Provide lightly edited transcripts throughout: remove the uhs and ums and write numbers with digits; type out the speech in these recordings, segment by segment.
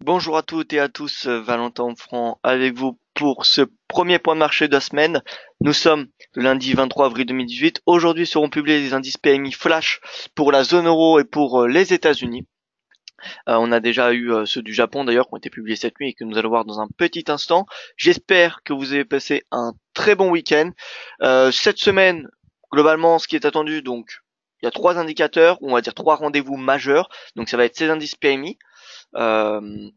Bonjour à toutes et à tous, Valentin Franc avec vous pour ce premier point de marché de la semaine. Nous sommes le lundi 23 avril 2018. Aujourd'hui seront publiés les indices PMI flash pour la zone euro et pour les États-Unis. On a déjà eu ceux du Japon d'ailleurs qui ont été publiés cette nuit et que nous allons voir dans un petit instant. J'espère que vous avez passé un très bon week-end. Cette semaine, globalement, ce qui est attendu, donc il y a trois indicateurs, on va dire trois rendez-vous majeurs. Donc ça va être ces indices PMI. Euh,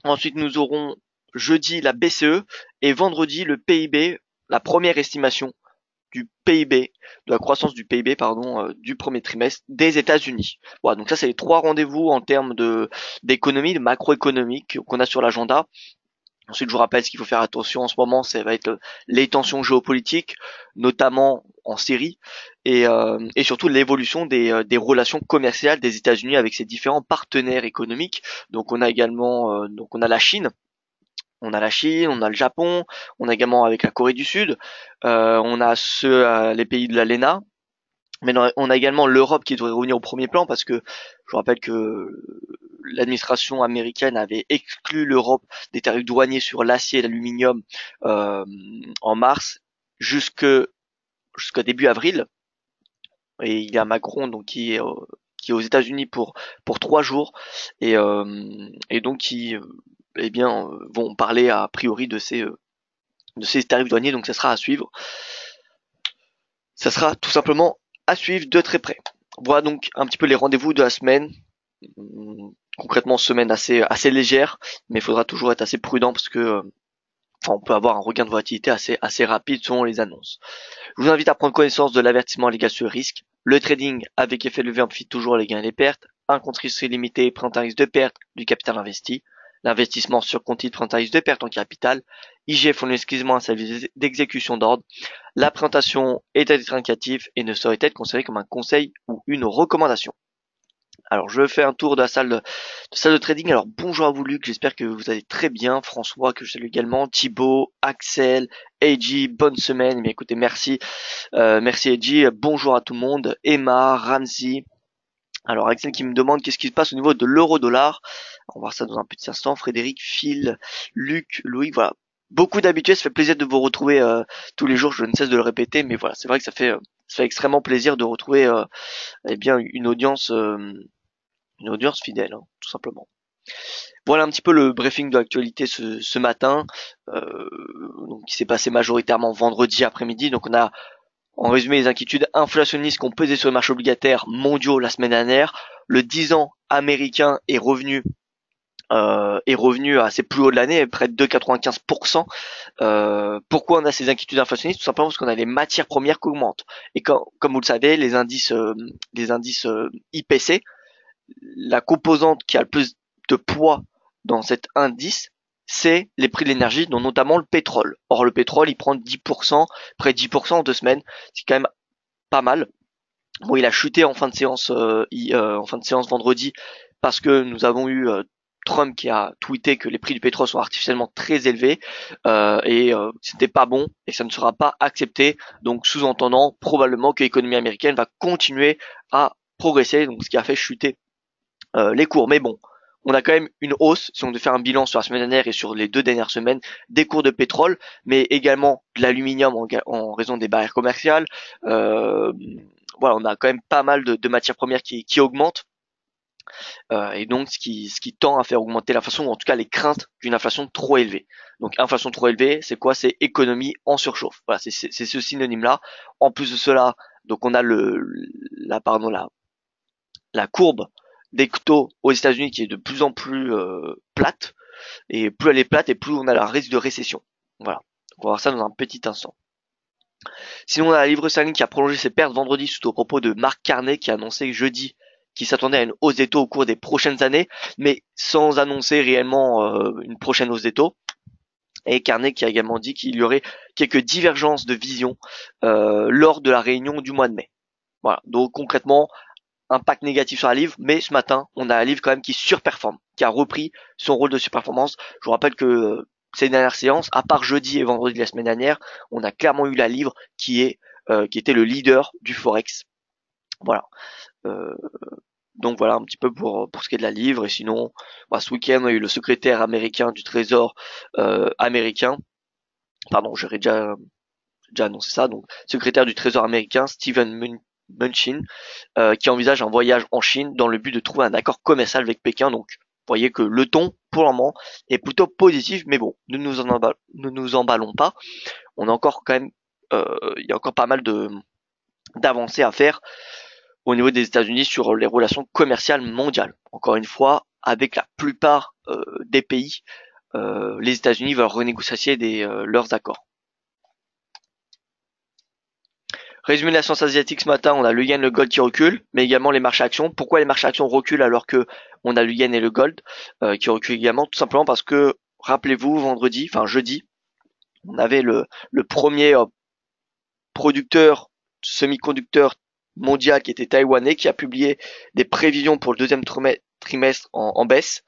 Ensuite, nous aurons jeudi la BCE et vendredi le PIB, la première estimation du PIB, de la croissance du PIB, pardon, du premier trimestre des États-Unis. Voilà, donc ça c'est les trois rendez-vous en termes d'économie, de macroéconomique qu'on a sur l'agenda. Ensuite, je vous rappelle ce qu'il faut faire attention en ce moment, ça va être les tensions géopolitiques, notamment en Syrie, et surtout l'évolution des relations commerciales des États-Unis avec ses différents partenaires économiques. Donc on a également donc on a la Chine, on a le Japon, on a également avec la Corée du Sud, on a les pays de l'ALENA, mais on a également l'Europe qui devrait revenir au premier plan parce que je vous rappelle que l'administration américaine avait exclu l'Europe des tarifs douaniers sur l'acier et l'aluminium euh, en mars jusqu'à début avril. Et il y a Macron donc qui est aux États-Unis pour 3 jours et donc qui eh bien vont parler a priori de ces tarifs douaniers, donc ça sera à suivre. Ça sera tout simplement à suivre de très près. Voilà donc un petit peu les rendez-vous de la semaine. Concrètement, semaine assez légère, mais il faudra toujours être assez prudent parce que on peut avoir un regain de volatilité assez rapide selon les annonces. Je vous invite à prendre connaissance de l'avertissement légal sur le risque. Le trading avec effet levier amplifie toujours les gains et les pertes. Un compte risque limité présente un risque de perte du capital investi. L'investissement sur compte titre présente un risque de perte en capital. IG fournit exclusivement un service d'exécution d'ordre. La présentation est à titre indicatif et ne saurait être considérée comme un conseil ou une recommandation. Alors je fais un tour de la salle de trading. Alors bonjour à vous Luc, j'espère que vous allez très bien. François que je salue également, Thibaut, Axel, AJ, bonne semaine. Mais écoutez, merci, merci AJ. Bonjour à tout le monde. Emma, Ramsey. Alors Axel qui me demande qu'est-ce qui se passe au niveau de l'euro-dollar. On va voir ça dans un petit instant. Frédéric, Phil, Luc, Loïc, voilà. Beaucoup d'habitués, ça fait plaisir de vous retrouver tous les jours. Je ne cesse de le répéter, mais voilà, c'est vrai que ça fait extrêmement plaisir de retrouver eh bien une audience fidèle, hein, tout simplement. Voilà un petit peu le briefing de l'actualité ce matin, donc qui s'est passé majoritairement vendredi après-midi. Donc on a en résumé les inquiétudes inflationnistes qui ont pesé sur les marchés obligataires mondiaux la semaine dernière. Le 10 ans américain est revenu à ses plus hauts de l'année, près de 2,95%. Pourquoi on a ces inquiétudes inflationnistes? Tout simplement parce qu'on a les matières premières qui augmentent. Et comme vous le savez, les indices IPC, la composante qui a le plus de poids dans cet indice, c'est les prix de l'énergie, dont notamment le pétrole. Or, le pétrole, il prend 10%, près de 10% en 2 semaines. C'est quand même pas mal. Bon, il a chuté en fin de séance vendredi parce que nous avons eu Trump qui a tweeté que les prix du pétrole sont artificiellement très élevés c'était pas bon et ça ne sera pas accepté. Donc, sous-entendant probablement que l'économie américaine va continuer à progresser, donc ce qui a fait chuter les cours. Mais bon, on a quand même une hausse, si on devait faire un bilan sur la semaine dernière et sur les 2 dernières semaines, des cours de pétrole, mais également de l'aluminium en raison des barrières commerciales. Euh, voilà, on a quand même pas mal de matières premières qui augmentent, et donc ce qui tend à faire augmenter l'inflation, ou en tout cas les craintes d'une inflation trop élevée. Donc inflation trop élevée, c'est quoi? C'est économie en surchauffe. Voilà, c'est ce synonyme-là. En plus de cela, donc on a la courbe des taux aux États-Unis qui est de plus en plus plate, et plus elle est plate et plus on a la risque de récession. Voilà. On va voir ça dans un petit instant. Sinon, on a la livre sterling qui a prolongé ses pertes vendredi suite aux propos de Mark Carney qui a annoncé jeudi qu'il s'attendait à une hausse des taux au cours des prochaines années, mais sans annoncer réellement une prochaine hausse des taux. Et Carney qui a également dit qu'il y aurait quelques divergences de vision lors de la réunion du mois de mai. Voilà. Donc concrètement, impact négatif sur la livre, mais ce matin, on a la livre quand même qui surperforme, qui a repris son rôle de surperformance. Je vous rappelle que ces dernières séances, à part jeudi et vendredi de la semaine dernière, on a clairement eu la livre qui était le leader du forex. Voilà. Euh, Donc voilà un petit peu pour ce qui est de la livre. Et sinon, bah, ce week-end, on a eu le secrétaire américain du Trésor américain. Pardon, j'aurais déjà annoncé ça. Donc, secrétaire du Trésor américain, Mnuchin, qui envisage un voyage en Chine dans le but de trouver un accord commercial avec Pékin. Donc, vous voyez que le ton, pour le moment, est plutôt positif. Mais bon, ne nous emballons pas. On a encore quand même, il y a encore pas mal d'avancées à faire au niveau des États-Unis sur les relations commerciales mondiales. Encore une fois, avec la plupart des pays, les États-Unis veulent renégocier leurs accords. Résumé de la science asiatique ce matin, on a le yen, le gold qui reculent, mais également les marchés actions. Pourquoi les marchés actions reculent alors que on a le yen et le gold qui reculent également? Tout simplement parce que, rappelez-vous, jeudi, on avait le premier producteur semi-conducteur mondial qui était taïwanais qui a publié des prévisions pour le deuxième trimestre en baisse,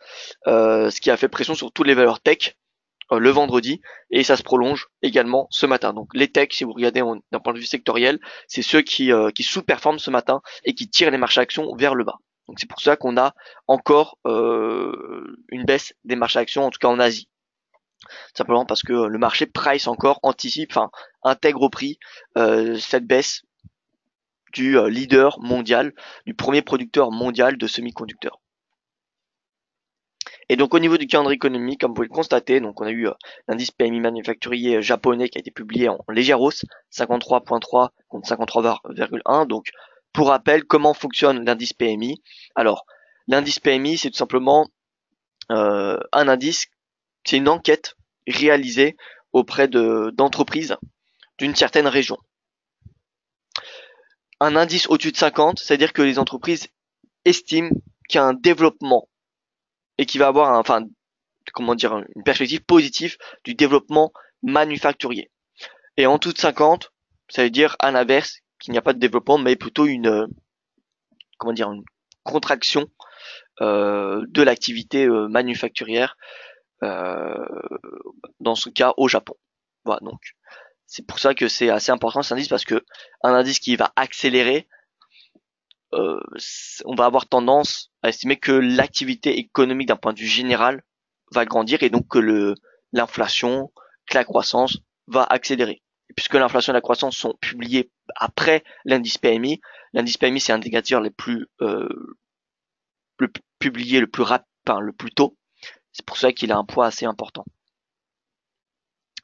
ce qui a fait pression sur toutes les valeurs tech le vendredi et ça se prolonge également ce matin. Donc les techs, si vous regardez d'un point de vue sectoriel, c'est ceux qui sous-performent ce matin et qui tirent les marchés actions vers le bas. Donc c'est pour ça qu'on a encore une baisse des marchés actions, en tout cas en Asie. Simplement parce que le marché price encore, anticipe, enfin intègre au prix cette baisse du leader mondial, du premier producteur mondial de semi-conducteurs. Et donc au niveau du calendrier économique, comme vous pouvez le constater, donc on a eu l'indice PMI manufacturier japonais qui a été publié en légère hausse, 53,3 contre 53,1. Donc pour rappel, comment fonctionne l'indice PMI? Alors l'indice PMI, c'est tout simplement un indice, c'est une enquête réalisée auprès d'entreprises d'une certaine région. Un indice au-dessus de 50, c'est-à-dire que les entreprises estiment qu'il y a un développement et qu'il va avoir une perspective positive du développement manufacturier. Et en dessous de 50, ça veut dire à l'inverse qu'il n'y a pas de développement, mais plutôt une contraction de l'activité manufacturière, dans ce cas au Japon. Voilà, donc c'est pour ça que c'est assez important cet indice parce que un indice qui va accélérer, on va avoir tendance à estimer que l'activité économique d'un point de vue général va grandir et donc que l'inflation, que la croissance va accélérer. Et puisque l'inflation et la croissance sont publiées après l'indice PMI c'est un indicateur le publié le plus tôt. C'est pour ça qu'il a un poids assez important.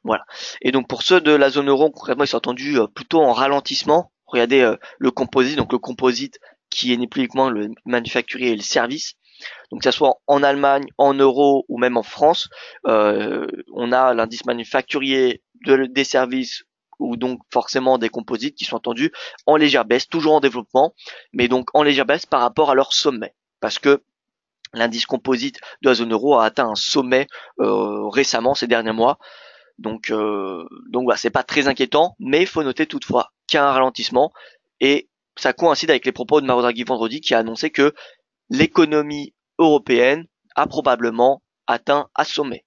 Voilà. Et donc pour ceux de la zone euro, concrètement, ils sont attendus plutôt en ralentissement. Regardez le composite, donc le composite qui est ni plus uniquement le manufacturier et le service. Donc que ça soit en Allemagne, en euros ou même en France, on a l'indice manufacturier des services ou donc forcément des composites qui sont attendus en légère baisse, toujours en développement, mais donc en légère baisse par rapport à leur sommet. Parce que l'indice composite de la zone euro a atteint un sommet récemment ces derniers mois. Donc voilà, c'est pas très inquiétant, mais il faut noter toutefois qu'il y a un ralentissement et ça coïncide avec les propos de Mario Draghi vendredi qui a annoncé que l'économie européenne a probablement atteint un sommet.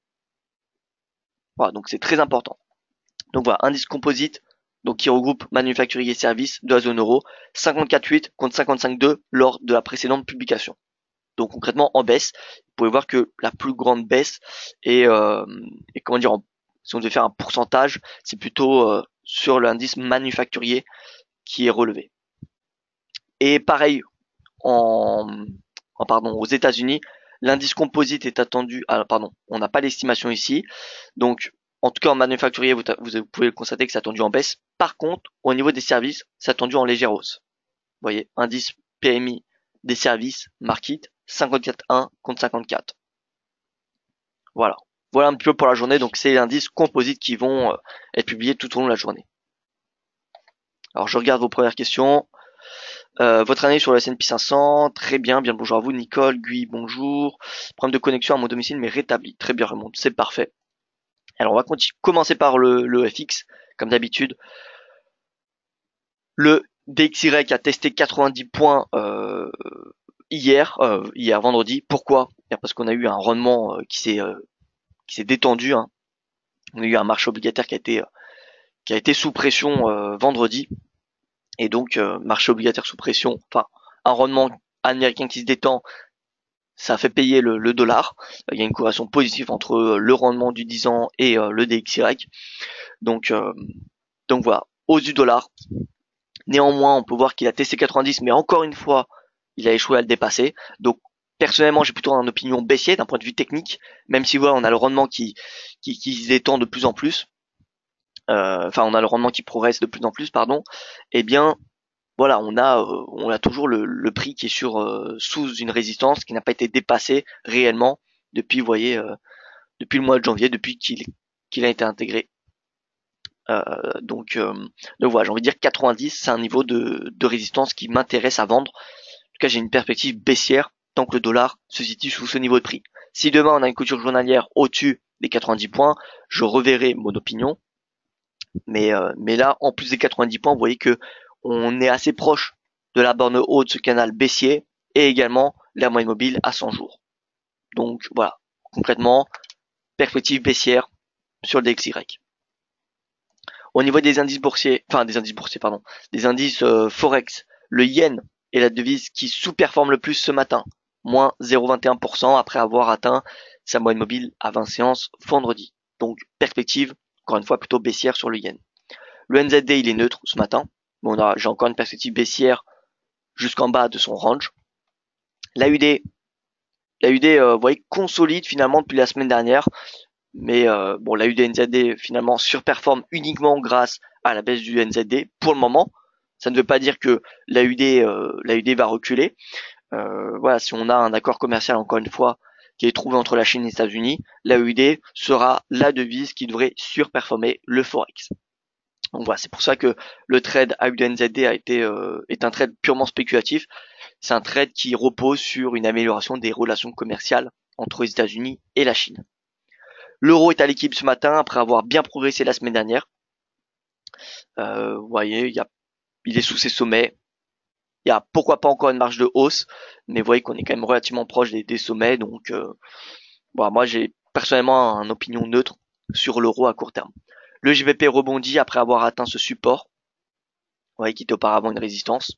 Voilà, donc c'est très important. Donc voilà, indice composite, donc qui regroupe manufacturier et services de la zone euro, 54,8 contre 55,2 lors de la précédente publication. Donc concrètement en baisse, vous pouvez voir que la plus grande baisse est comment dire, si on devait faire un pourcentage, c'est plutôt sur l'indice manufacturier qui est relevé. Et pareil aux États-Unis, l'indice composite est attendu. On n'a pas l'estimation ici. Donc, en tout cas, en manufacturier, vous pouvez constater que c'est attendu en baisse. Par contre, au niveau des services, c'est attendu en légère hausse. Vous voyez, indice PMI des services, Market, 54,1 contre 54. Voilà. Voilà un petit peu pour la journée. Donc, c'est les indices composites qui vont être publiés tout au long de la journée. Alors, je regarde vos premières questions. Votre année sur le S&P 500, très bien, bien le bonjour à vous. Nicole, Guy, bonjour. Problème de connexion à mon domicile, mais rétabli. Très bien, remonte, c'est parfait. Alors, on va commencer par le FX, comme d'habitude. Le DXY a testé 90 points hier vendredi. Pourquoi? Parce qu'on a eu un rendement qui s'est détendu. Hein. On a eu un marché obligataire qui a été sous pression vendredi. Et donc marché obligataire sous pression, enfin un rendement américain qui se détend, ça fait payer le dollar. Il y a une corrélation positive entre le rendement du 10 ans et le DXY. Donc, voilà, hausse du dollar. Néanmoins, on peut voir qu'il a testé 90, mais encore une fois, il a échoué à le dépasser. Donc, personnellement, j'ai plutôt une opinion baissière d'un point de vue technique, même si voilà, on a le rendement qui se détend de plus en plus. Enfin, on a le rendement qui progresse de plus en plus, pardon. Eh bien, voilà, on a toujours le prix qui est sous une résistance qui n'a pas été dépassée réellement depuis, vous voyez, depuis le mois de janvier, depuis qu'il a été intégré. Donc voilà, j'ai envie de dire 90, c'est un niveau de résistance qui m'intéresse à vendre. En tout cas, j'ai une perspective baissière tant que le dollar se situe sous ce niveau de prix. Si demain on a une clôture journalière au-dessus des 90 points, je reverrai mon opinion. Mais là, en plus des 90 points, vous voyez que on est assez proche de la borne haute de ce canal baissier et également la moyenne mobile à 100 jours. Donc voilà, concrètement, perspective baissière sur le DXY. Au niveau des indices boursiers, des indices Forex, le yen est la devise qui sous-performe le plus ce matin, moins 0,21% après avoir atteint sa moyenne mobile à 20 séances vendredi. Donc perspective, encore une fois, plutôt baissière sur le yen. Le NZD, il est neutre ce matin. Bon, j'ai encore une perspective baissière jusqu'en bas de son range. L'AUD, vous voyez, consolide finalement depuis la semaine dernière. Mais bon, l'AUD NZD finalement surperforme uniquement grâce à la baisse du NZD pour le moment. Ça ne veut pas dire que l'AUD va reculer. Voilà, si on a un accord commercial encore une fois qui est trouvé entre la Chine et les États-Unis, l'AUD sera la devise qui devrait surperformer le Forex. Donc voilà, c'est pour ça que le trade AUD-NZD est un trade purement spéculatif. C'est un trade qui repose sur une amélioration des relations commerciales entre les États-Unis et la Chine. L'euro est à l'équilibre ce matin après avoir bien progressé la semaine dernière. Vous voyez, il est sous ses sommets. Il y a pourquoi pas encore une marge de hausse, mais vous voyez qu'on est quand même relativement proche des sommets. Donc voilà, moi j'ai personnellement une opinion neutre sur l'euro à court terme. Le GBP rebondit après avoir atteint ce support, vous voyez, qui était auparavant une résistance.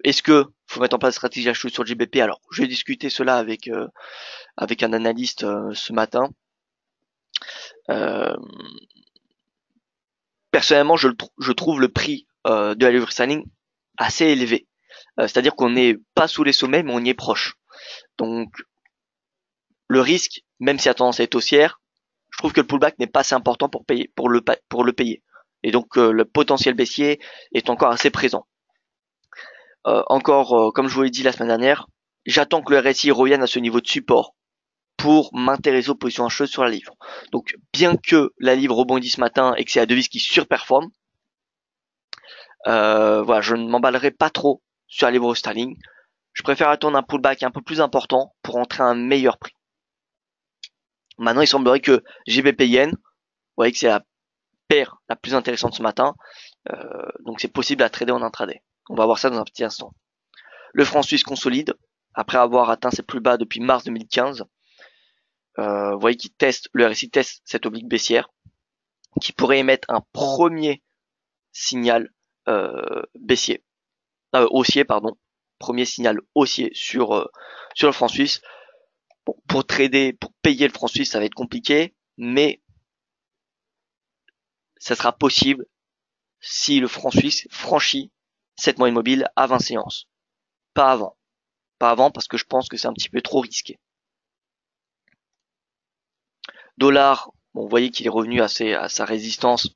Est-ce que faut mettre en place une stratégie achetée sur le GBP? Alors, j'ai discuté cela avec un analyste ce matin. Personnellement, je trouve le prix de la livre sterling assez élevé. C'est-à-dire qu'on n'est pas sous les sommets, mais on y est proche. Donc, le risque, même si la tendance est haussière, je trouve que le pullback n'est pas assez important pour le payer. Et donc, le potentiel baissier est encore assez présent. Comme je vous l'ai dit la semaine dernière, j'attends que le RSI revienne à ce niveau de support pour m'intéresser aux positions acheteuses sur la livre. Donc, bien que la livre rebondisse ce matin et que c'est la devise qui surperforme, voilà, je ne m'emballerai pas trop sur la livre sterling. Je préfère attendre un pullback un peu plus important pour entrer à un meilleur prix. Maintenant, il semblerait que GBP Yen, vous voyez que c'est la paire la plus intéressante ce matin, donc c'est possible à trader en intraday. On va voir ça dans un petit instant. Le franc suisse consolide après avoir atteint ses plus bas depuis mars 2015. Vous voyez qu'il le RSI teste cette oblique baissière qui pourrait émettre un premier signal haussier, pardon, premier signal haussier sur le franc suisse. Bon, pour payer le franc suisse, ça va être compliqué, mais ça sera possible si le franc suisse franchit cette moyenne mobile à 20 séances. Pas avant. Pas avant parce que je pense que c'est un petit peu trop risqué. Dollar, bon, vous voyez qu'il est revenu à sa résistance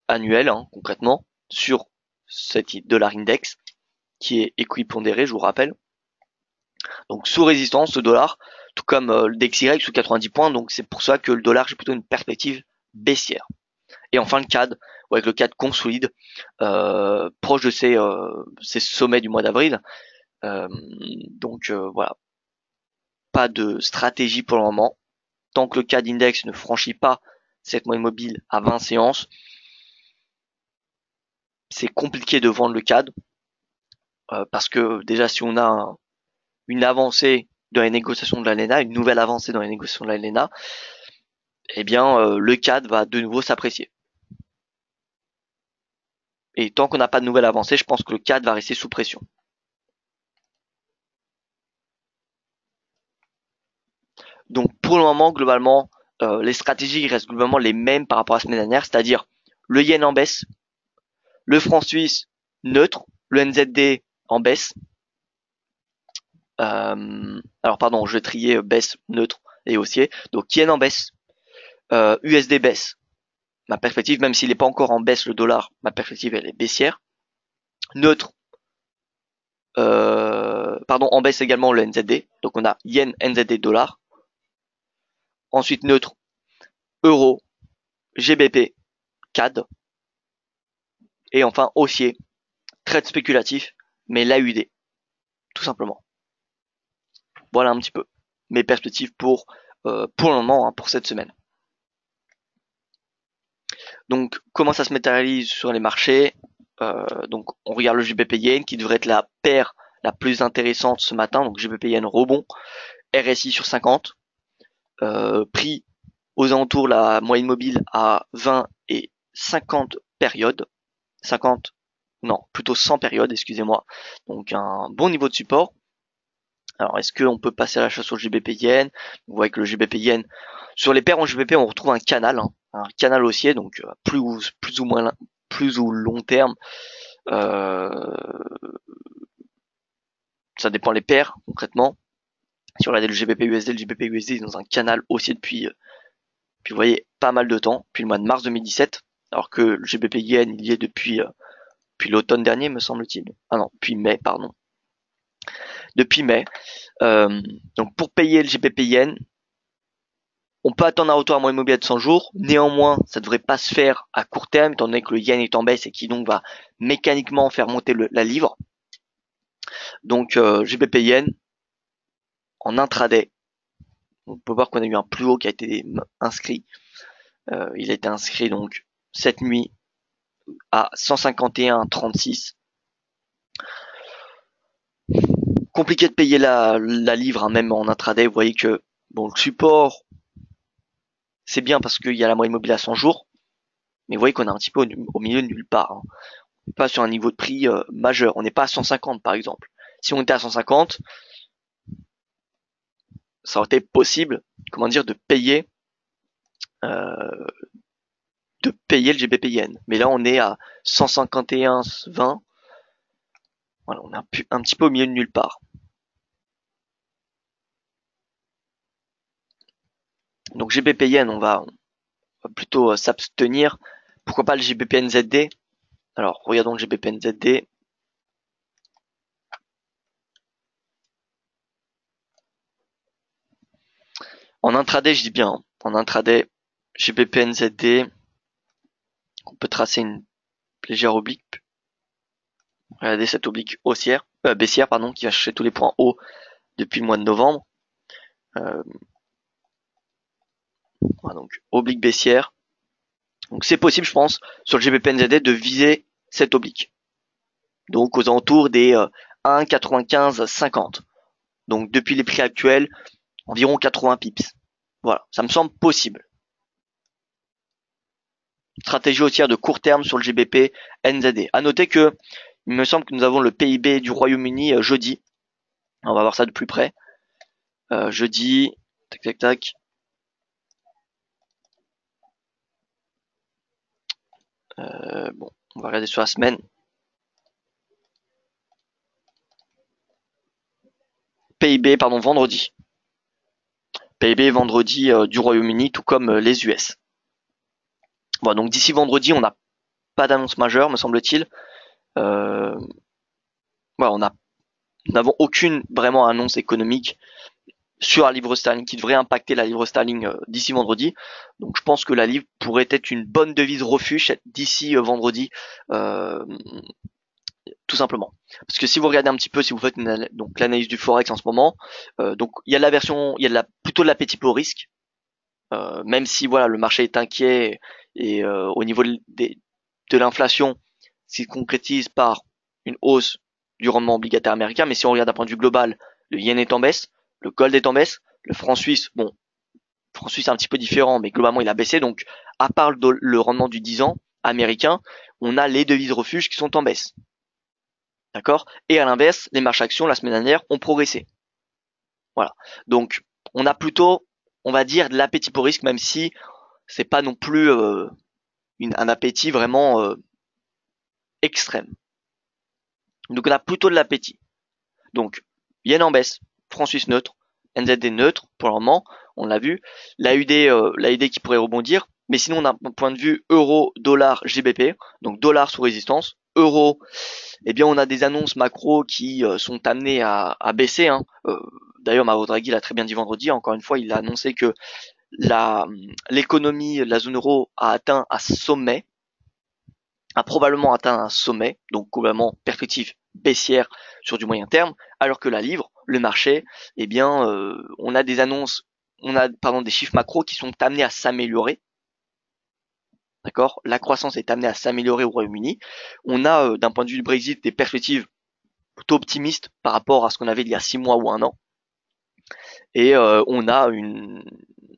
annuelle, hein, concrètement, sur cette dollar index, qui est équipondéré, je vous rappelle. Donc sous résistance, ce dollar, tout comme le DXY sous 90 points, donc c'est pour ça que le dollar, j'ai plutôt une perspective baissière. Et enfin le CAD, vous voyez que le CAD consolide, proche de ses sommets du mois d'avril. Donc voilà, pas de stratégie pour le moment. Tant que le CAD index ne franchit pas cette moyenne mobile à 20 séances, c'est compliqué de vendre le CAD parce que déjà si on a une avancée dans les négociations de l'ALENA, une nouvelle avancée dans les négociations de l'ALENA, eh bien le CAD va de nouveau s'apprécier. Et tant qu'on n'a pas de nouvelle avancée, je pense que le CAD va rester sous pression. Donc pour le moment, globalement, les stratégies restent globalement les mêmes par rapport à la semaine dernière, c'est-à-dire le yen en baisse, le franc suisse neutre, le NZD en baisse. Alors pardon, je vais trier baisse, neutre et haussier. Donc yen en baisse, USD baisse. Ma perspective, même s'il n'est pas encore en baisse le dollar, ma perspective elle est baissière. Neutre, pardon, en baisse également le NZD. Donc on a yen, NZD, dollar. Ensuite neutre, euro, GBP, CAD. Et enfin haussier, trade spéculatif, mais l'AUD, tout simplement. Voilà un petit peu mes perspectives pour le moment, hein, pour cette semaine. Donc comment ça se matérialise sur les marchés? Donc on regarde le GBP Yen qui devrait être la paire la plus intéressante ce matin. Donc GBP Yen rebond, RSI sur 50, prix aux alentours la moyenne mobile à 20 et 50 périodes, 50 non plutôt 100 périodes, excusez-moi. Donc un bon niveau de support. Alors est-ce qu'on peut passer à la chasse sur le GBP Yen? Vous voyez que le GBP Yen sur les paires en GBP on retrouve un canal, hein, un canal haussier, donc plus ou long terme. Ça dépend les paires concrètement. Si on regarde le GBP USD, le GBP USD est dans un canal haussier depuis vous voyez pas mal de temps, depuis le mois de mars 2017, alors que le GBP Yen il y est depuis l'automne dernier me semble-t-il. Ah non, depuis mai pardon. Depuis mai. Donc pour payer le GBP Yen, on peut attendre un retour à moyenne mobile de 100 jours. Néanmoins, ça ne devrait pas se faire à court terme, étant donné que le yen est en baisse et qui donc va mécaniquement faire monter la livre. Donc GBP Yen en intraday, on peut voir qu'on a eu un plus haut qui a été inscrit. Il a été inscrit donc cette nuit à 151,36. Compliqué de payer la livre, hein, même en intraday. Vous voyez que bon, le support, c'est bien parce qu'il y a la moyenne mobile à 100 jours. Mais vous voyez qu'on est un petit peu au milieu de nulle part. Hein. On n'est pas sur un niveau de prix majeur. On n'est pas à 150 par exemple. Si on était à 150, ça aurait été possible, comment dire, de payer le GBP Yen. Mais là, on est à 151,20. Voilà, on est un petit peu au milieu de nulle part. Donc GBP Yen, on va plutôt s'abstenir. Pourquoi pas le GBP NZD? Alors, regardons le GBP NZD. En intraday, je dis bien, hein, en intraday, GBP NZD, on peut tracer une légère oblique. Regardez cette oblique haussière, baissière, pardon, qui va chercher tous les points hauts depuis le mois de novembre. Voilà, donc oblique baissière. Donc c'est possible, je pense, sur le GBP NZD de viser cette oblique. Donc aux alentours des 1,95,50. Donc depuis les prix actuels, environ 80 pips. Voilà, ça me semble possible. Stratégie haussière de court terme sur le GBP NZD. À noter que il me semble que nous avons le PIB du Royaume-Uni jeudi. On va voir ça de plus près. Jeudi, tac tac tac. Bon, on va regarder sur la semaine. PIB, pardon, vendredi. PIB vendredi du Royaume-Uni, tout comme les US. Bon, donc d'ici vendredi, on n'a pas d'annonce majeure, me semble-t-il. Voilà, nous n'avons aucune vraiment annonce économique sur la livre sterling qui devrait impacter la livre sterling d'ici vendredi. Donc je pense que la livre pourrait être une bonne devise refuge d'ici vendredi, tout simplement. Parce que si vous regardez un petit peu, si vous faites donc l'analyse du forex en ce moment, donc il y a plutôt de l'appétit pour risque. Même si voilà le marché est inquiet et au niveau de l'inflation s'il concrétise par une hausse du rendement obligataire américain, mais si on regarde d'un point de vue global, le yen est en baisse, le gold est en baisse, le franc suisse, bon, le franc suisse est un petit peu différent, mais globalement il a baissé, donc à part le rendement du 10 ans américain, on a les devises refuges qui sont en baisse. D'accord? Et à l'inverse, les marchés actions la semaine dernière ont progressé. Voilà. Donc on a plutôt on va dire, de l'appétit pour risque, même si c'est pas non plus un appétit vraiment extrême. Donc on a plutôt de l'appétit. Donc yen en baisse, franc suisse neutre, NZD neutre pour le moment, on l'a vu. L'AUD qui pourrait rebondir. Mais sinon on a un point de vue euro, dollar, GBP, donc dollar sous résistance, euro. Eh bien on a des annonces macro qui sont amenées à baisser. Hein. D'ailleurs Mario Draghi l'a très bien dit vendredi. Encore une fois, il a annoncé que l'économie de la zone euro a atteint un sommet, a probablement atteint un sommet, donc probablement perspective baissière sur du moyen terme, alors que la livre, le marché, eh bien, on a des annonces, des chiffres macro qui sont amenés à s'améliorer. D'accord, la croissance est amenée à s'améliorer au Royaume-Uni. On a, d'un point de vue du Brexit, des perspectives plutôt optimistes par rapport à ce qu'on avait il y a 6 mois ou un an. Et on a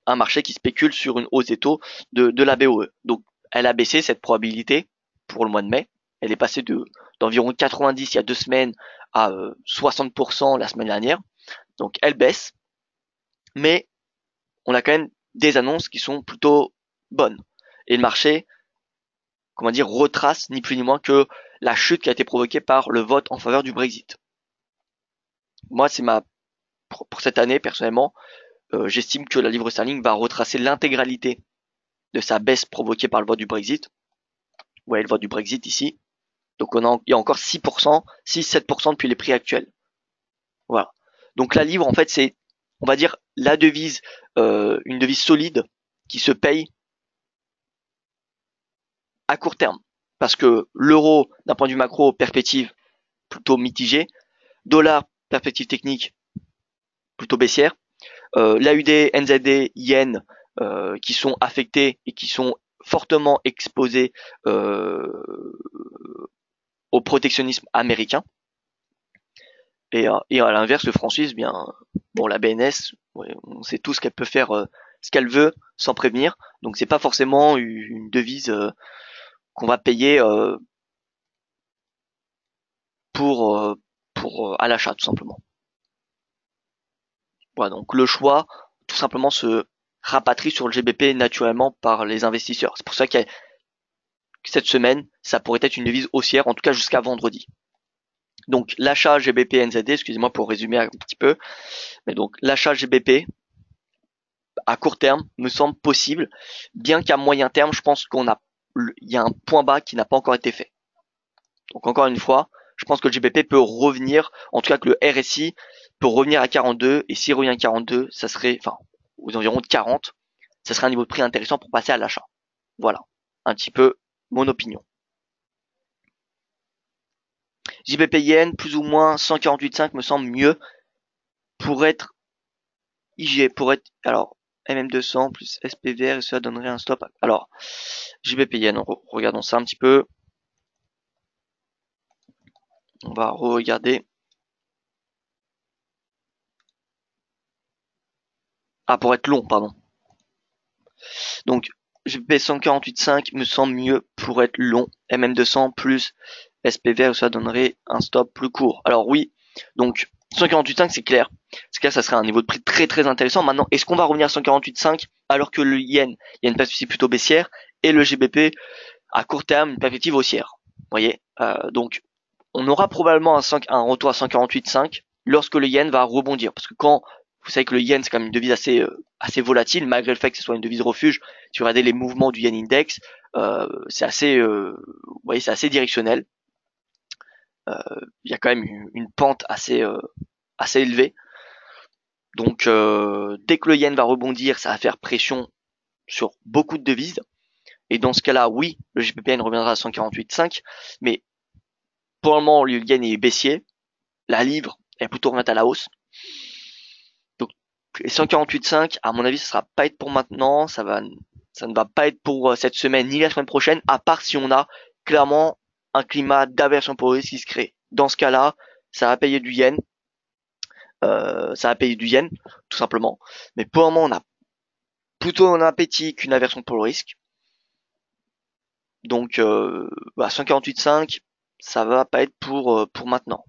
un marché qui spécule sur une hausse des taux de la BOE. Donc, elle a baissé cette probabilité pour le mois de mai. Elle est passée d'environ 90 il y a 2 semaines à 60% la semaine dernière. Donc, elle baisse. Mais on a quand même des annonces qui sont plutôt bonnes. Et le marché, comment dire, retrace ni plus ni moins que la chute qui a été provoquée par le vote en faveur du Brexit. Moi, pour cette année, personnellement, j'estime que la livre sterling va retracer l'intégralité de sa baisse provoquée par le vote du Brexit. Vous voyez le vote du Brexit ici. Donc il y a encore 6%, 6-7% depuis les prix actuels. Voilà. Donc la livre, en fait, c'est, on va dire, la devise, une devise solide qui se paye à court terme. Parce que l'euro, d'un point de vue macro, perspective plutôt mitigée. Dollar, perspective technique plutôt baissière. L'AUD, NZD, yen, qui sont affectés et qui sont fortement exposés au protectionnisme américain. Et à l'inverse, le franc suisse, bien, bon, la BNS, ouais, on sait tous qu'elle peut faire ce qu'elle veut sans prévenir. Donc c'est pas forcément une devise qu'on va payer pour à l'achat tout simplement. Voilà, donc le choix tout simplement se rapatrie sur le GBP naturellement par les investisseurs. C'est pour ça que cette semaine, ça pourrait être une devise haussière, en tout cas jusqu'à vendredi. Donc l'achat GBP NZD, excusez-moi pour résumer un petit peu, mais donc l'achat GBP à court terme me semble possible, bien qu'à moyen terme, je pense il y a un point bas qui n'a pas encore été fait. Donc encore une fois, je pense que le GBP peut revenir, en tout cas que le RSI peut revenir à 42, et s'il revient à 42, ça serait, enfin, aux environs de 40, ça serait un niveau de prix intéressant pour passer à l'achat. Voilà, un petit peu mon opinion. JBP Yen, plus ou moins 148,5 me semble mieux pour être IG, pour être, alors, MM200 plus SPVR, et cela donnerait un stop. Alors, JBP Yen, regardons ça un petit peu. On va regarder. Ah, pour être long, pardon. Donc, JBP 148,5 me semble mieux pour être long. MM200 plus SPVR, ça donnerait un stop plus court. Alors oui, donc 148,5 c'est clair. C'est clair, ça serait un niveau de prix très très intéressant. Maintenant, est-ce qu'on va revenir à 148,5 alors que le yen, il y a une perspective plutôt baissière et le GBP à court terme une perspective haussière. Vous voyez, donc on aura probablement un retour à 148,5 lorsque le yen va rebondir. Parce que quand vous savez que le yen c'est quand même une devise assez volatile, malgré le fait que ce soit une devise refuge. Si vous regardez les mouvements du yen index, c'est assez, vous voyez, c'est assez directionnel. Il y a quand même une pente assez élevée. Donc dès que le yen va rebondir, ça va faire pression sur beaucoup de devises. Et dans ce cas-là, oui, le GBP reviendra à 148,5, mais pour le moment, le yen est baissier. La livre est plutôt revenue à la hausse. Donc 148,5, à mon avis, ça sera pas être pour maintenant. Ça ne va pas être pour cette semaine ni la semaine prochaine, à part si on a clairement un climat d'aversion pour le risque qui se crée. Dans ce cas-là, ça va payer du yen. Tout simplement. Mais pour le moment, on a plutôt un appétit qu'une aversion pour le risque. Donc, 148,5, ça va pas être pour maintenant.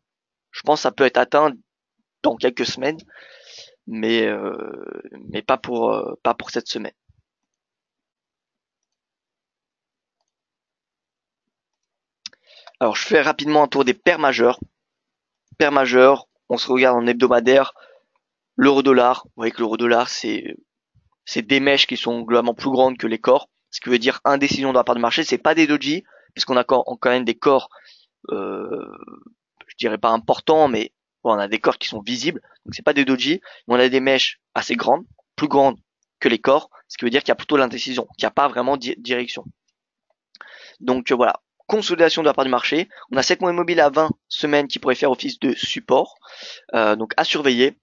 Je pense que ça peut être atteint dans quelques semaines, mais pas pour cette semaine. Alors je fais rapidement un tour des paires majeures. Paires majeures, on se regarde en hebdomadaire. L'euro-dollar, vous voyez que l'euro-dollar c'est des mèches qui sont globalement plus grandes que les corps, ce qui veut dire indécision de la part du marché. C'est pas des doji, puisqu'on a quand même des corps, je dirais pas importants, mais bon, on a des corps qui sont visibles, donc c'est pas des doji, mais on a des mèches assez grandes, plus grandes que les corps, ce qui veut dire qu'il y a plutôt l'indécision, qu'il n'y a pas vraiment direction. Donc voilà, consolidation de la part du marché. On a 7 mois immobiliers à 20 semaines qui pourraient faire office de support, donc à surveiller.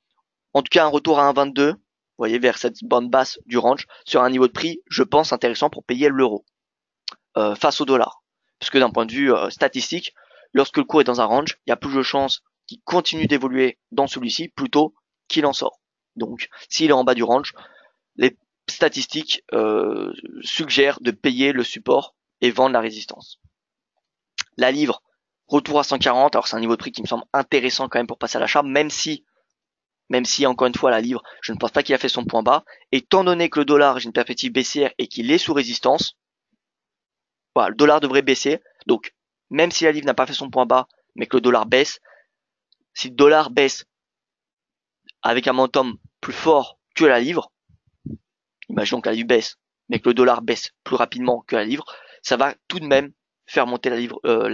En tout cas, un retour à 1,22, vous voyez, vers cette bande basse du range, sur un niveau de prix, je pense, intéressant pour payer l'euro face au dollar. Parce que d'un point de vue statistique, lorsque le cours est dans un range, il y a plus de chances qu'il continue d'évoluer dans celui-ci plutôt qu'il en sort. Donc, s'il est en bas du range, les statistiques suggèrent de payer le support et vendre la résistance. La livre, retour à 140, alors c'est un niveau de prix qui me semble intéressant quand même pour passer à l'achat, même si encore une fois la livre, je ne pense pas qu'il a fait son point bas, étant donné que le dollar j'ai une perspective baissière et qu'il est sous résistance, voilà, le dollar devrait baisser, donc même si la livre n'a pas fait son point bas, mais que le dollar baisse, si le dollar baisse avec un momentum plus fort que la livre, imaginons que la livre baisse, mais que le dollar baisse plus rapidement que la livre, ça va tout de même faire monter la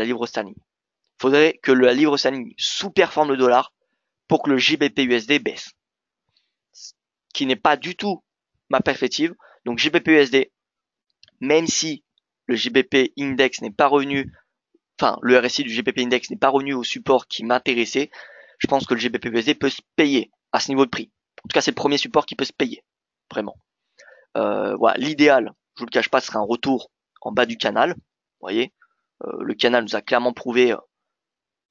livre sterling. Il faudrait que la livre sterling sous-performe le dollar pour que le JBP USD baisse. Qui n'est pas du tout ma perspective. Donc JBP USD, même si le JBP Index n'est pas revenu, enfin le RSI du JBP Index n'est pas revenu au support qui m'intéressait, je pense que le JBP USD peut se payer à ce niveau de prix. En tout cas, c'est le premier support qui peut se payer, vraiment. Voilà, l'idéal, je vous le cache pas, serait un retour en bas du canal. Vous voyez, le canal nous a clairement prouvé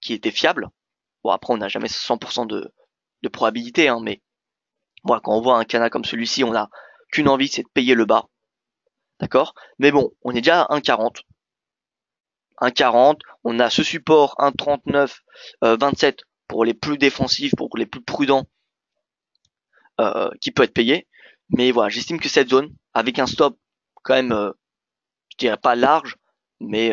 qu'il était fiable. Bon, après, on n'a jamais 100% de probabilité, hein, mais voilà, quand on voit un canal comme celui-ci, on n'a qu'une envie, c'est de payer le bas. D'accord? Mais bon, on est déjà à 1,40. 1,40, on a ce support 1,39, 27 pour les plus défensifs, pour les plus prudents, qui peut être payé. Mais voilà, j'estime que cette zone, avec un stop quand même, je dirais pas large, mais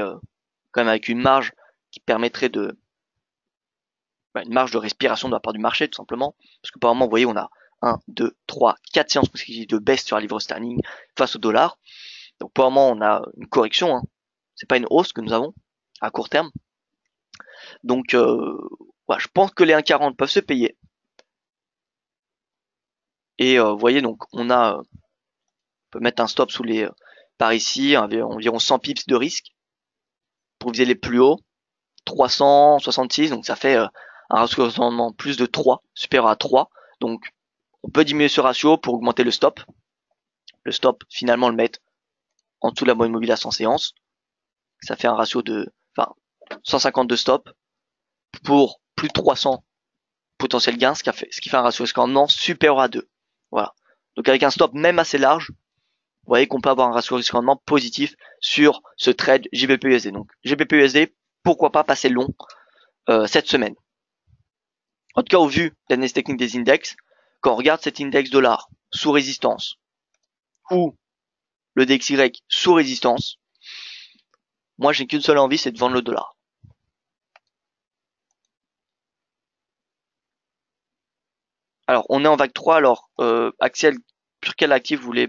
quand même avec une marge qui permettrait une marge de respiration de la part du marché, tout simplement. Parce que par moment, vous voyez, on a 1, 2, 3, 4 séances consécutives de baisse sur la livre sterling face au dollar. Donc pour le moment, on a une correction, hein. C'est pas une hausse que nous avons à court terme. Donc voilà, je pense que les 1,40 peuvent se payer. Et vous voyez, donc on peut mettre un stop sous les par ici, environ 100 pips de risque pour viser les plus hauts, 366, donc ça fait un ratio de rendement plus de 3, supérieur à 3. Donc on peut diminuer ce ratio pour augmenter le stop. Le stop, finalement, le mettre en dessous de la moyenne mobile à 100 séances. Ça fait un ratio de 152 stops pour plus de 300 potentiel gain, ce qui fait un ratio risque rendement supérieur à 2. Voilà. Donc avec un stop même assez large, vous voyez qu'on peut avoir un ratio risque rendement positif sur ce trade JBP-USD. Donc JBP-USD, pourquoi pas passer long cette semaine. En tout cas, au vu de l'analyse technique des index, quand on regarde cet index dollar sous résistance ou le DXY sous résistance, moi j'ai qu'une seule envie, c'est de vendre le dollar. Alors on est en vague 3, alors Axel, sur quel actif vous voulez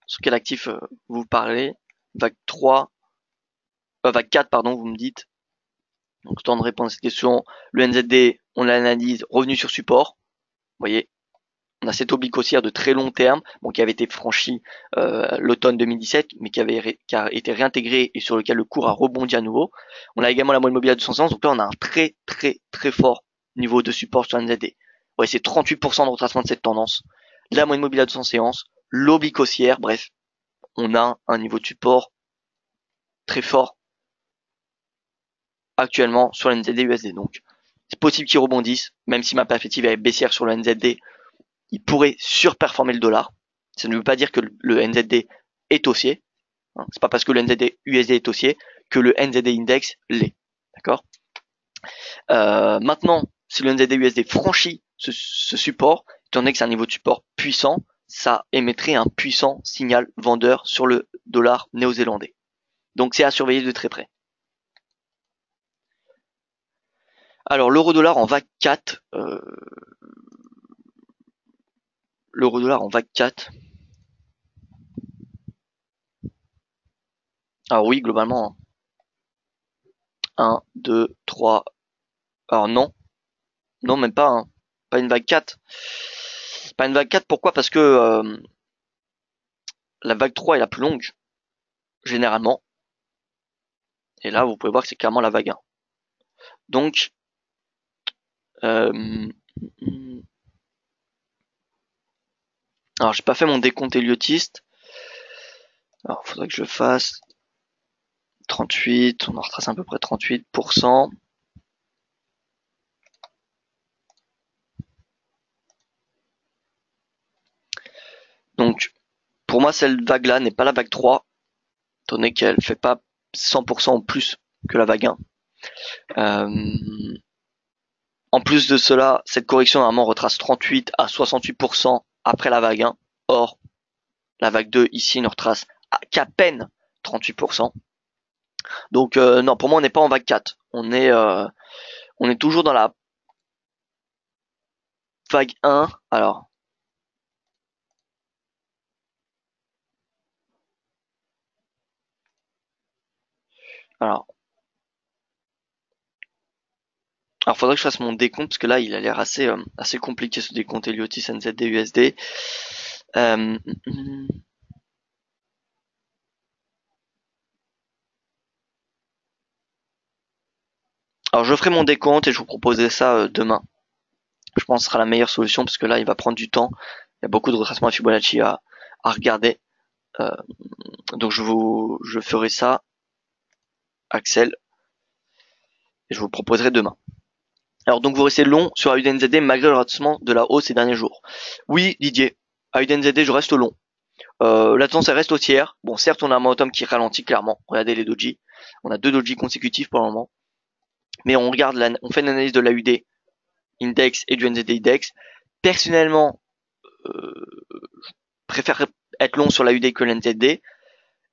sur quel actif vous parlez? Vague 3, vague 4 pardon, vous me dites. Donc temps de répondre à cette question, le NZD, on l'analyse, revenu sur support. Vous voyez, on a cette oblique haussière de très long terme, bon, qui avait été franchie l'automne 2017, mais qui a été réintégré et sur lequel le cours a rebondi à nouveau. On a également la moyenne mobile à 211, donc là on a un très très très fort niveau de support sur NZD. Ouais, c'est 38% de retracement de cette tendance. La moyenne mobile à 200 séances, l'oblique haussière, bref, on a un niveau de support très fort actuellement sur le NZD USD. Donc c'est possible qu'il rebondisse, même si ma perspective est baissière sur le NZD, il pourrait surperformer le dollar. Ça ne veut pas dire que le NZD est haussier. C'est pas parce que le NZD USD est haussier que le NZD index l'est. D'accord. Maintenant, si le NZD-USD franchit ce support, étant donné que c'est un niveau de support puissant, ça émettrait un puissant signal vendeur sur le dollar néo-zélandais. Donc c'est à surveiller de très près. Alors l'euro-dollar en vague 4. L'euro-dollar en vague 4. Alors oui, globalement. 1, 2, 3. Alors non. Non, même pas. Hein. Pas une vague 4. Pas une vague 4, pourquoi? Parce que la vague 3 est la plus longue, généralement. Et là, vous pouvez voir que c'est clairement la vague 1. Donc, alors j'ai pas fait mon décompte héliotiste. Alors, faudrait que je fasse 38, on en retrace à peu près 38%. Donc, pour moi, cette vague-là n'est pas la vague 3, étant donné qu'elle fait pas 100% en plus que la vague 1. En plus de cela, cette correction normalement retrace 38 à 68% après la vague 1. Or, la vague 2 ici ne retrace qu'à peine 38%. Donc non, pour moi on n'est pas en vague 4. On est toujours dans la vague 1. Alors faudrait que je fasse mon décompte parce que là il a l'air assez compliqué ce décompte Heliotis NZD USD. Alors je ferai mon décompte et je vous proposerai ça demain. Je pense que ce sera la meilleure solution parce que là il va prendre du temps. Il y a beaucoup de retracements à Fibonacci à regarder. Donc je ferai ça, Axel, et je vous proposerai demain. Alors donc vous restez long sur AUDNZD malgré le ralentissement de la hausse ces derniers jours. Oui Didier, AUDNZD je reste long. La tendance elle reste haussière. Bon certes on a un momentum qui ralentit clairement. Regardez les doji. On a 2 doji consécutifs pour le moment. Mais on regarde, on fait une analyse de l'AUD index et du NZD index. Personnellement, je préfère être long sur l'AUD que le NZD.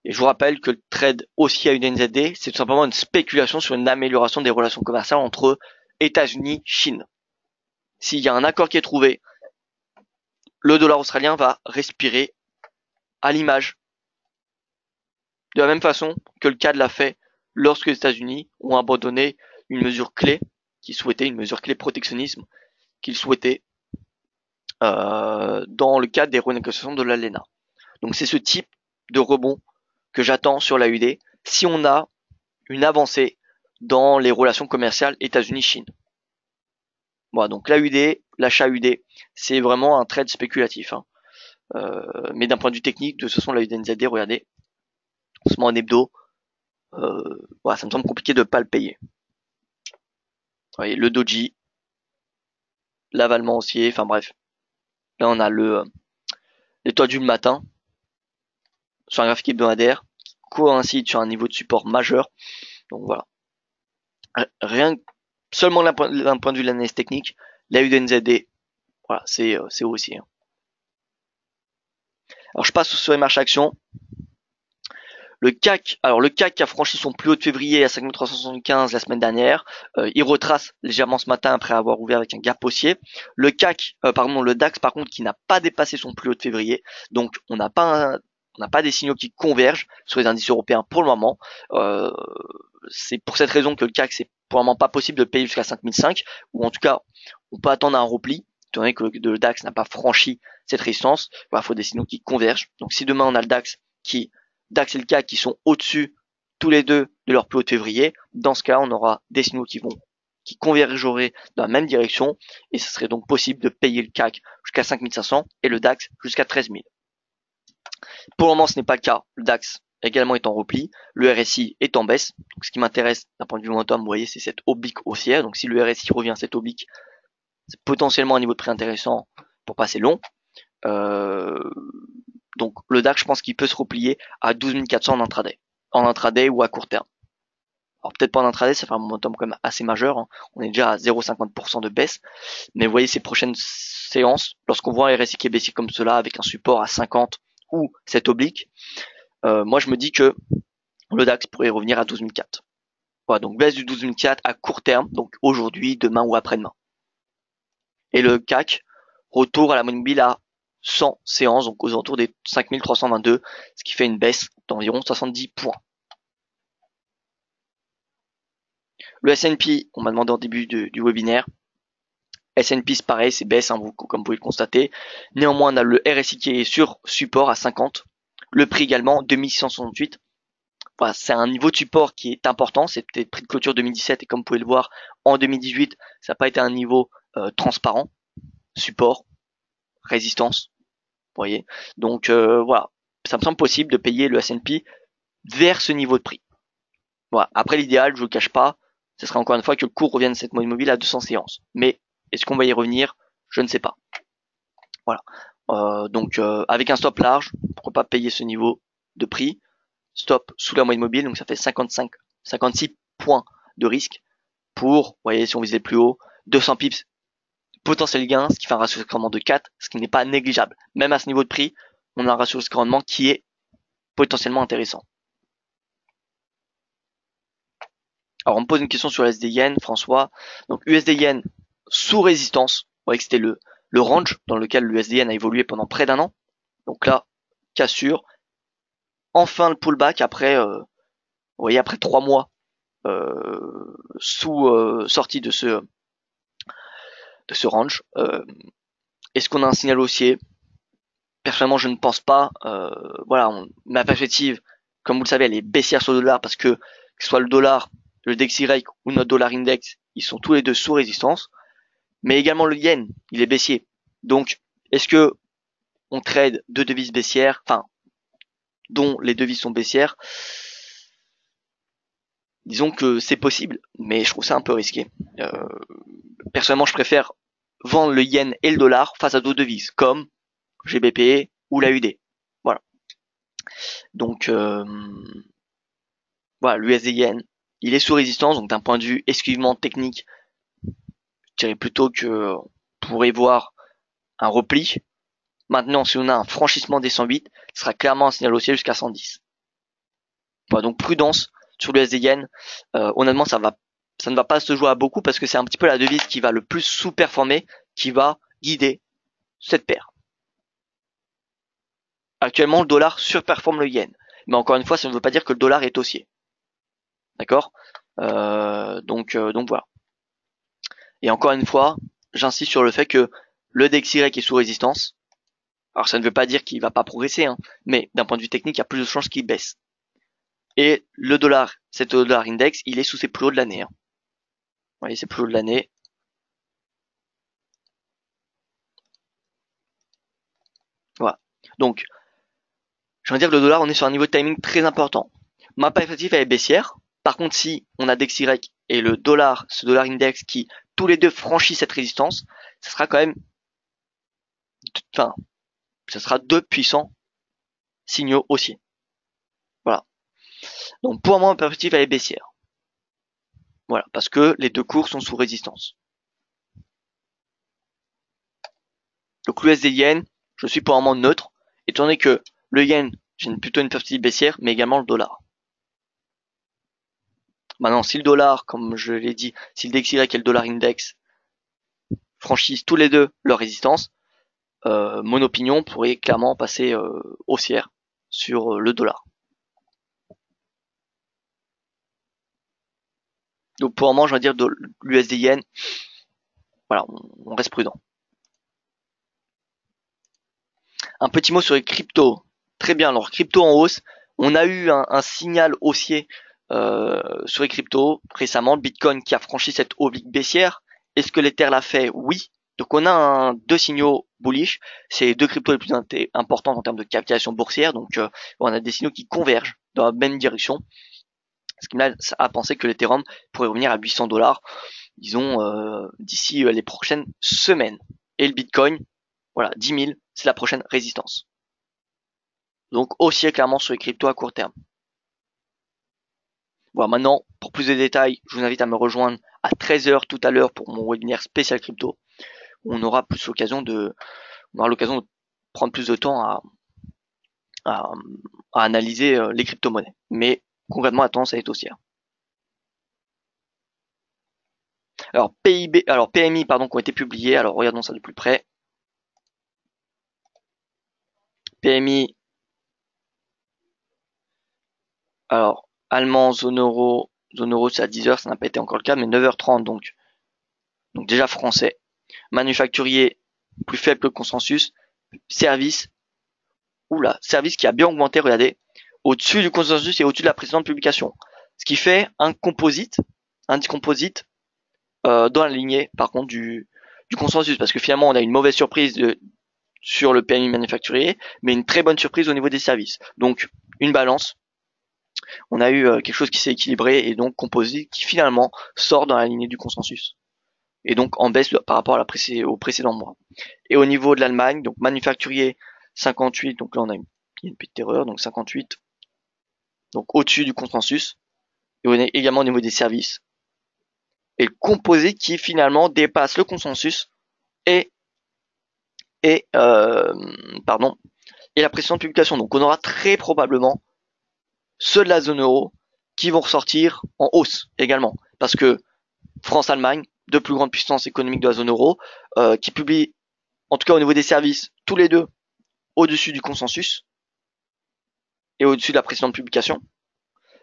Et je vous rappelle que le trade haussier AUD-NZD, c'est tout simplement une spéculation sur une amélioration des relations commerciales entre États-Unis et Chine. S'il y a un accord qui est trouvé, le dollar australien va respirer à l'image. De la même façon que le CAD l'a fait lorsque les États-Unis ont abandonné une mesure clé, une mesure clé protectionnisme, qu'ils souhaitaient dans le cadre des renégociations de l'ALENA. Donc c'est ce type de rebond que j'attends sur l'AUD si on a une avancée dans les relations commerciales États-Unis-Chine. Voilà, donc l'AUD, l'achat AUD, c'est vraiment un trade spéculatif. Hein. Mais d'un point de vue technique, de toute façon, l'AUD-NZD, regardez, en ce moment en hebdo, voilà, ça me semble compliqué de ne pas le payer. Vous voyez, le doji, l'avalement haussier, enfin bref. Là, on a l'étoile du matin sur un graphique hebdomadaire qui coïncide sur un niveau de support majeur. Donc voilà. Rien, seulement d'un point de vue de l'analyse technique, l'AUD-NZD, voilà, c'est haussier. Hein. Alors je passe sur les marchés actions. Le CAC qui a franchi son plus haut de février à 5375 la semaine dernière, il retrace légèrement ce matin après avoir ouvert avec un gap haussier. Le DAX par contre qui n'a pas dépassé son plus haut de février, donc on n'a pas des signaux qui convergent sur les indices européens pour le moment. C'est pour cette raison que le CAC c'est pour le moment pas possible de payer jusqu'à 5005, ou en tout cas on peut attendre un repli, étant donné que le DAX n'a pas franchi cette résistance. Il faut des signaux qui convergent. Donc si demain on a le DAX et le CAC qui sont au-dessus tous les deux de leur plus haut de février, dans ce cas on aura des signaux qui convergeraient dans la même direction, et ce serait donc possible de payer le CAC jusqu'à 5500 et le DAX jusqu'à 13 000. Pour le moment ce n'est pas le cas, le DAX également est en repli, le RSI est en baisse. Donc, ce qui m'intéresse d'un point de vue momentum, vous voyez, c'est cette oblique haussière. Donc si le RSI revient à cette oblique, c'est potentiellement un niveau de prix intéressant pour passer long. Donc le DAX, je pense qu'il peut se replier à 12 400 en intraday ou à court terme. Alors peut-être pas en intraday, ça fait un momentum quand même assez majeur, hein. On est déjà à 0,50% de baisse. Mais vous voyez ces prochaines séances, lorsqu'on voit un RSI qui est baissier comme cela, avec un support à 50 ou cette oblique, moi je me dis que le DAX pourrait revenir à 12 004. Voilà, donc baisse du 12 004 à court terme, donc aujourd'hui, demain ou après-demain. Et le CAC, retour à la moyenne mobile à 100 séances, donc aux alentours des 5322, ce qui fait une baisse d'environ 70 points. Le S&P, on m'a demandé en début du webinaire. S&P, c'est pareil, c'est baisse, hein, comme vous pouvez le constater. Néanmoins, on a le RSI qui est sur support à 50. Le prix également, 2668. Voilà, c'est un niveau de support qui est important. C'est peut-être prix de clôture 2017 et comme vous pouvez le voir, en 2018, ça n'a pas été un niveau transparent. Support, résistance, vous voyez. Donc voilà, ça me semble possible de payer le S&P vers ce niveau de prix. Voilà. Après l'idéal, je ne vous cache pas, ce serait encore une fois que le cours revienne de cette moyenne mobile à 200 séances. Mais est-ce qu'on va y revenir? Je ne sais pas. Voilà. Donc avec un stop large, pourquoi pas payer ce niveau de prix? Stop sous la moyenne mobile, donc ça fait 56 points de risque pour, vous voyez, si on visait plus haut, 200 pips potentiel gain, ce qui fait un ratio de rendement de 4, ce qui n'est pas négligeable. Même à ce niveau de prix, on a un ratio de rendement qui est potentiellement intéressant. Alors on me pose une question sur l'USD Yen, François. Donc USD Yen sous résistance, vous voyez que c'était le range dans lequel l'USD Yen a évolué pendant près d'un an. Donc là, cassure. Enfin le pullback après, vous voyez, après 3 mois sous sortie de ce range. Est-ce qu'on a un signal haussier? Personnellement, je ne pense pas. Voilà, ma perspective, comme vous le savez, elle est baissière sur le dollar parce que ce soit le dollar, le DXY ou notre dollar index, ils sont tous les deux sous résistance. Mais également le yen, il est baissier. Donc, est-ce que on trade deux devises baissières, enfin, dont les devises sont baissières? Disons que c'est possible, mais je trouve ça un peu risqué. Personnellement, je préfère vendre le yen et le dollar face à d'autres devises, comme GBP ou la UD. Voilà. Donc, voilà, l'USD yen, il est sous résistance, donc d'un point de vue exclusivement technique, je dirais plutôt que on pourrait voir un repli. Maintenant, si on a un franchissement des 108, ce sera clairement un signal haussier jusqu'à 110. Voilà, donc prudence sur l'USD yen. Honnêtement, ça ne va pas se jouer à beaucoup parce que c'est un petit peu la devise qui va le plus sous-performer, qui va guider cette paire. Actuellement, le dollar surperforme le yen. Mais encore une fois, ça ne veut pas dire que le dollar est haussier. D'accord donc voilà. Et encore une fois, j'insiste sur le fait que le DXY est sous résistance. Alors ça ne veut pas dire qu'il va pas progresser, hein, mais d'un point de vue technique, il y a plus de chances qu'il baisse. Et le dollar, cet dollar index, il est sous ses plus hauts de l'année. Hein. Vous voyez, c'est plus haut de l'année. Voilà. Donc, je veux dire que le dollar, on est sur un niveau de timing très important. Ma perspective, elle est baissière. Par contre, si on a DXY et le dollar, ce dollar index qui tous les deux franchissent cette résistance, ça sera quand même, enfin, ça sera deux puissants signaux haussiers. Voilà. Donc pour moi, ma perspective, elle est baissière. Voilà, parce que les deux cours sont sous résistance. Donc l'USD yen, je suis pour un moment neutre, étant donné que le yen, j'ai plutôt une perspective baissière, mais également le dollar. Maintenant, si le dollar, comme je l'ai dit, si le DXY et le dollar index franchissent tous les deux leur résistance, mon opinion pourrait clairement passer haussière sur le dollar. Donc pour un moment, je vais dire de l'USD yen, voilà, on reste prudent. Un petit mot sur les cryptos. Très bien, alors crypto en hausse. On a eu un signal haussier sur les cryptos récemment. Le Bitcoin qui a franchi cette oblique baissière. Est-ce que l'Ether l'a fait? Oui. Donc on a deux signaux bullish. C'est les deux cryptos les plus importants en termes de capitalisation boursière. Donc on a des signaux qui convergent dans la même direction. Ce qui m'a à penser que l'Ethereum pourrait revenir à 800 $, disons, d'ici les prochaines semaines. Et le Bitcoin, voilà, 10 000, c'est la prochaine résistance. Donc haussier clairement sur les cryptos à court terme. Voilà, maintenant, pour plus de détails, je vous invite à me rejoindre à 13h tout à l'heure pour mon webinaire spécial crypto, où on aura l'occasion de prendre plus de temps à, à analyser les crypto-monnaies. Mais concrètement, la tendance, elle est haussière. Alors PMI pardon, qui ont été publiés. Alors regardons ça de plus près. PMI. Alors allemand, zone euro c'est à 10h, ça n'a pas été encore le cas, mais 9h30 donc déjà français. Manufacturier plus faible que le consensus. Service. Service qui a bien augmenté, regardez, au-dessus du consensus et au-dessus de la précédente publication. Ce qui fait un indice composite dans la lignée par contre du consensus, parce que finalement on a une mauvaise surprise sur le PMI manufacturier, mais une très bonne surprise au niveau des services. Donc une balance, on a eu quelque chose qui s'est équilibré et donc composite qui finalement sort dans la lignée du consensus. Et donc en baisse par rapport au précédent mois. Et au niveau de l'Allemagne, donc manufacturier 58, donc là on a une petite erreur, donc 58, donc au-dessus du consensus. Et on est également au niveau des services. Et le composé qui finalement dépasse le consensus et la précédente publication. Donc on aura très probablement ceux de la zone euro qui vont ressortir en hausse également. Parce que France-Allemagne, deux plus grandes puissances économiques de la zone euro, qui publient, en tout cas au niveau des services, tous les deux au-dessus du consensus et au-dessus de la précédente publication.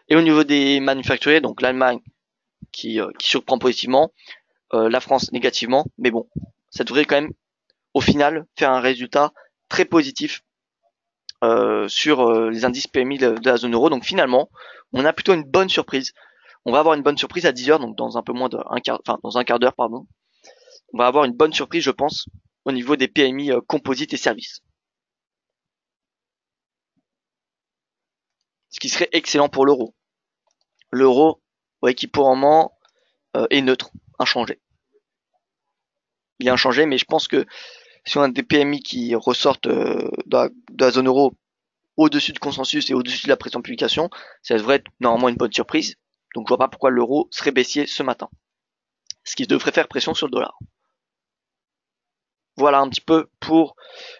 Et au niveau des manufacturiers, donc l'Allemagne qui surprend positivement, la France négativement, mais bon, ça devrait quand même au final faire un résultat très positif sur les indices PMI de la zone euro. Donc finalement, on a plutôt une bonne surprise. On va avoir une bonne surprise à 10h, donc dans un peu moins dans un quart d'heure, pardon. On va avoir une bonne surprise, je pense, au niveau des PMI composites et services. Ce qui serait excellent pour l'euro. L'euro, ouais, qui pour le moment est neutre, inchangé. Il est inchangé, mais je pense que si on a des PMI qui ressortent de la zone euro au-dessus du consensus et au-dessus de la précédente publication, ça devrait être normalement une bonne surprise. Donc je vois pas pourquoi l'euro serait baissier ce matin. Ce qui devrait faire pression sur le dollar. Voilà un petit peu pour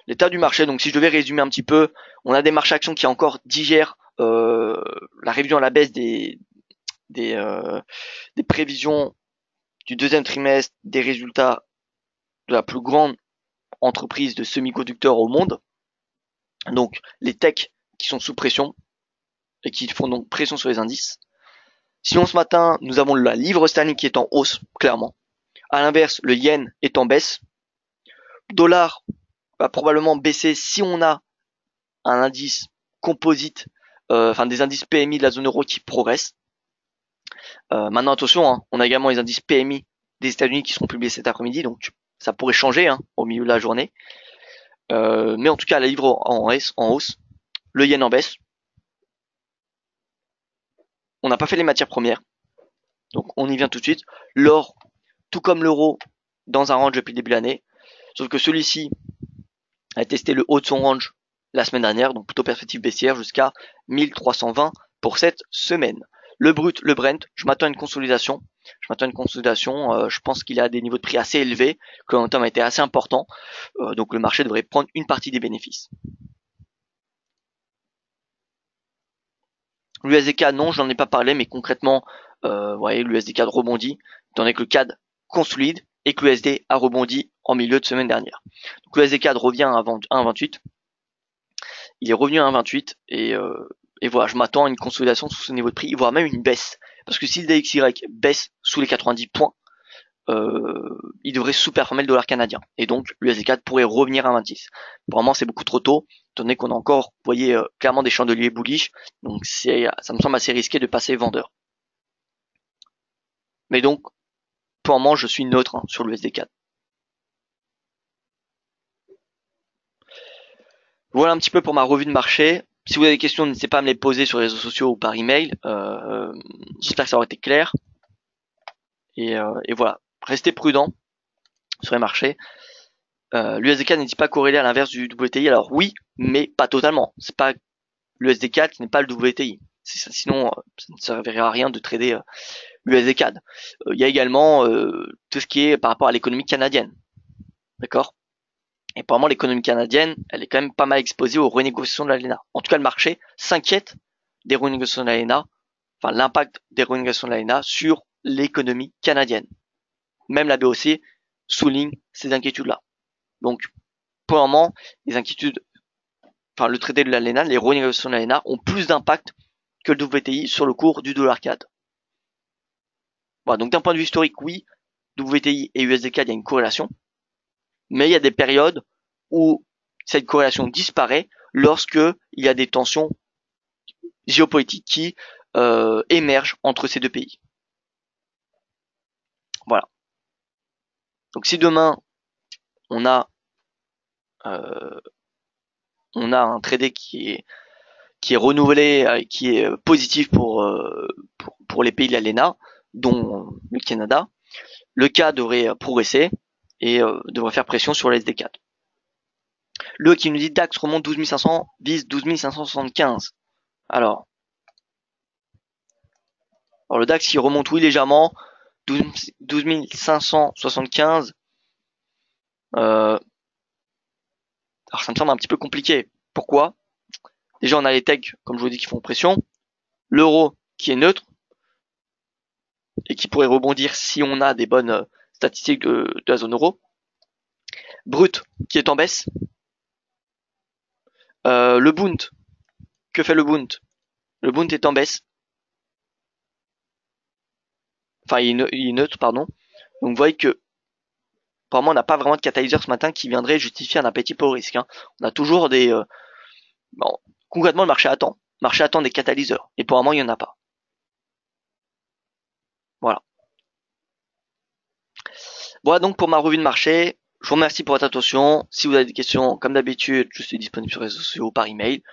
l'état du marché. Donc si je devais résumer un petit peu, on a des marchés actions qui encore digèrent la révision à la baisse des prévisions du deuxième trimestre des résultats de la plus grande entreprise de semi-conducteurs au monde. Donc les techs qui sont sous pression et qui font donc pression sur les indices. Sinon ce matin, nous avons la livre sterling qui est en hausse, clairement. À l'inverse, le yen est en baisse. Dollar va probablement baisser si on a un indice composite, des indices PMI de la zone euro qui progressent. Maintenant attention, hein, on a également les indices PMI des États-Unis qui seront publiés cet après-midi, donc ça pourrait changer au milieu de la journée. Mais en tout cas, la livre en hausse, le yen en baisse. On n'a pas fait les matières premières, donc on y vient tout de suite. L'or, tout comme l'euro, dans un range depuis le début de l'année, sauf que celui-ci a testé le haut de son range la semaine dernière, donc plutôt perspective baissière jusqu'à 1320 pour cette semaine. Le brut, le Brent, je m'attends à une consolidation. Je pense qu'il a des niveaux de prix assez élevés, que le momentum a été assez important, donc le marché devrait prendre une partie des bénéfices. L'USDK, non, je n'en ai pas parlé, mais concrètement, vous voyez, l'USDK rebondit, étant donné que le CAD consolide et que l'USD a rebondi en milieu de semaine dernière. Donc l'USDK revient à 1,28. Il est revenu à 1,28 et voilà, je m'attends à une consolidation sous ce niveau de prix, voire même une baisse. Parce que si le DXY baisse sous les 90 points, il devrait sous-performer le dollar canadien. Et donc, l'USD4 pourrait revenir à 26. Pour le moment, c'est beaucoup trop tôt, étant donné qu'on a encore, vous voyez, clairement des chandeliers bullish. Donc, ça me semble assez risqué de passer vendeur. Mais donc, pour le moment, je suis neutre sur l'USD4. Voilà un petit peu pour ma revue de marché. Si vous avez des questions, n'hésitez pas à me les poser sur les réseaux sociaux ou par email. J'espère que ça aura été clair. Et voilà, restez prudent sur les marchés. L'USD4 n'est pas corrélé à l'inverse du WTI. Alors oui, mais pas totalement. C'est pas l'USD4 qui n'est pas le WTI. Sinon, ça ne servirait à rien de trader USD CAD. Il y a également tout ce qui est par rapport à l'économie canadienne. D'accord? Et apparemment, l'économie canadienne, elle est quand même pas mal exposée aux renégociations de l'ALENA. En tout cas, le marché s'inquiète des renégociations de l'ALENA, enfin l'impact des renégociations de l'ALENA sur l'économie canadienne. Même la BOC souligne ces inquiétudes-là. Donc, pour le moment, les inquiétudes, enfin le traité de l'ALENA, les renégociations de l'ALENA ont plus d'impact que le WTI sur le cours du dollar CAD. Voilà, donc d'un point de vue historique, oui, WTI et USD CAD, il y a une corrélation, mais il y a des périodes où cette corrélation disparaît lorsque il y a des tensions géopolitiques qui émergent entre ces deux pays. Voilà. Donc si demain on a un traité qui est renouvelé, qui est positif pour les pays de l'ALENA, dont le Canada, le CAD devrait progresser et devrait faire pression sur les SD4. Le qui nous dit DAX remonte 12 500, vise 12 575. Alors le DAX qui remonte oui légèrement, 12 575. Alors ça me semble un petit peu compliqué. Pourquoi? Déjà on a les techs, comme je vous dis, qui font pression. L'euro qui est neutre et qui pourrait rebondir si on a des bonnes statistiques de la zone euro. Brut qui est en baisse. Le Bund, que fait le Bund? Le Bund est en baisse. Enfin, il est neutre, pardon. Donc vous voyez que apparemment on n'a pas vraiment de catalyseur ce matin qui viendrait justifier un appétit pour le risque. Hein. On a toujours des... bon, concrètement, le marché attend. Le marché attend des catalyseurs. Et pour le moment, il n'y en a pas. Voilà. Voilà donc pour ma revue de marché. Je vous remercie pour votre attention. Si vous avez des questions, comme d'habitude, je suis disponible sur les réseaux sociaux, par email.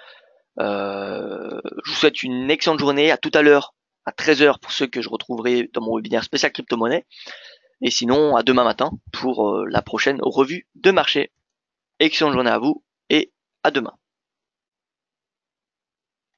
Je vous souhaite une excellente journée. À tout à l'heure, à 13h pour ceux que je retrouverai dans mon webinaire spécial crypto-monnaie. Et sinon, à demain matin pour la prochaine revue de marché. Excellente journée à vous et à demain.